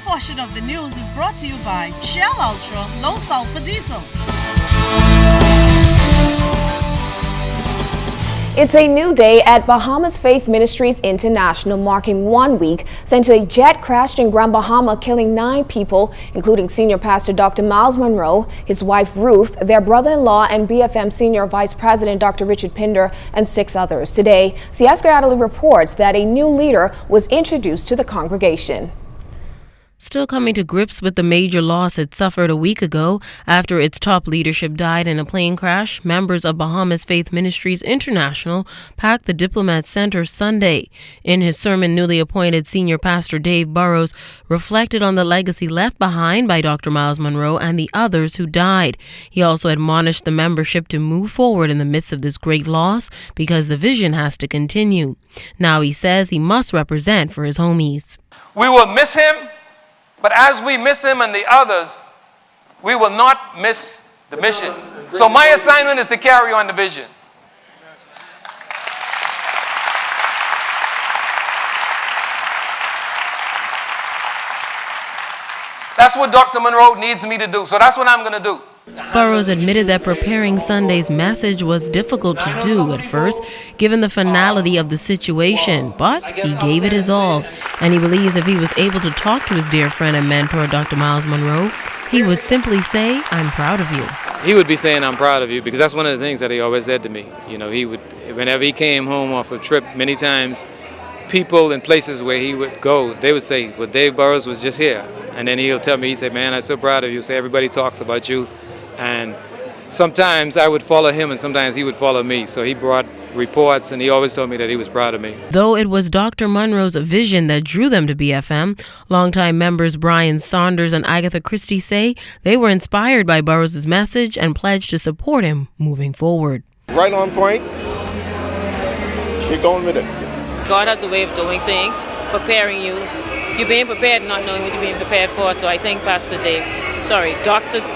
portion of the news is brought to you by Shell Ultra Low Sulfur Diesel. It's a new day at Bahamas Faith Ministries International, marking 1 week since a jet crashed in Grand Bahama, killing 9 people, including Senior Pastor Dr. Miles Monroe, his wife Ruth, their brother-in-law, and BFM Senior Vice President Dr. Richard Pinder, and 6 others. Today, Scieska Adderley reports that a new leader was introduced to the congregation. Still coming to grips with the major loss it suffered a week ago after its top leadership died in a plane crash, members of Bahamas Faith Ministries International packed the Diplomat Center Sunday. In his sermon, newly appointed Senior Pastor Dave Burrows reflected on the legacy left behind by Dr. Miles Monroe and the others who died. He also admonished the membership to move forward in the midst of this great loss because the vision has to continue. Now he says he must represent for his homies. We will miss him. But as we miss him and the others, we will not miss the mission. So my assignment is to carry on the vision. That's what Dr. Monroe needs me to do. So that's what I'm going to do. Burrows admitted that preparing Sunday's message was difficult to do at first, given the finality of the situation, but he gave it his all, and he believes if he was able to talk to his dear friend and mentor, Dr. Miles Monroe, he would simply say, "I'm proud of you." He would be saying, "I'm proud of you," because that's one of the things that he always said to me. You know, he would, whenever he came home off a trip, many times, people in places where he would go, they would say, "Well, Dave Burrows was just here." And then he'll tell me, he said, "Man, I'm so proud of you." Say, everybody talks about you. And sometimes I would follow him and sometimes he would follow me. So he brought reports and he always told me that he was proud of me. Though it was Dr. Monroe's vision that drew them to BFM, longtime members Brian Saunders and Agatha Christie say they were inspired by Burrows' message and pledged to support him moving forward. Right on point. We're going with it. God has a way of doing things, preparing you. You're being prepared, not knowing what you're being prepared for. So I think Dr.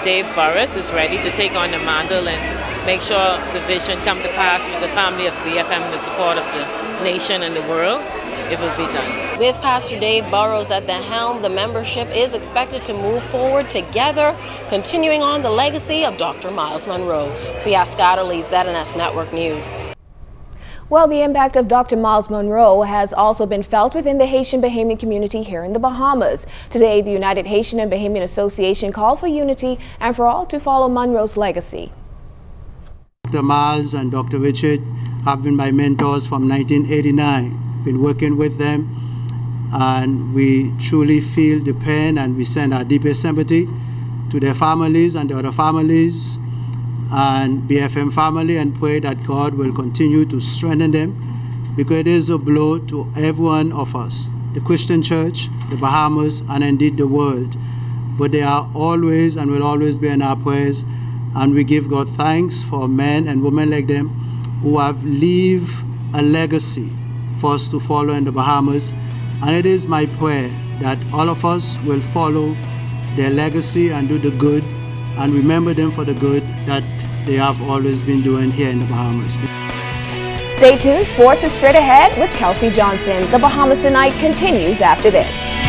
Dave Burrows is ready to take on the mantle and make sure the vision come to pass with the family of BFM and the support of the nation and the world. It will be done. With Pastor Dave Burrows at the helm, the membership is expected to move forward together, continuing on the legacy of Dr. Miles Monroe. Scieska Adderley, ZNS Network News. Well, the impact of Dr. Miles Monroe has also been felt within the Haitian Bahamian community here in the Bahamas. Today, the United Haitian and Bahamian Association called for unity and for all to follow Monroe's legacy. Dr. Miles and Dr. Richard have been my mentors from 1989. Been working with them, and we truly feel the pain, and we send our deepest sympathy to their families and the other families and BFM family, and pray that God will continue to strengthen them, because it is a blow to every one of us, the Christian church, the Bahamas, and indeed the world. But they are always and will always be in our prayers, and we give God thanks for men and women like them who have leave a legacy for us to follow in the Bahamas. And it is my prayer that all of us will follow their legacy and do the good and remember them for the good that they have always been doing here in the Bahamas. Stay tuned. Sports is straight ahead with Kelsey Johnson. The Bahamas Tonight continues after this.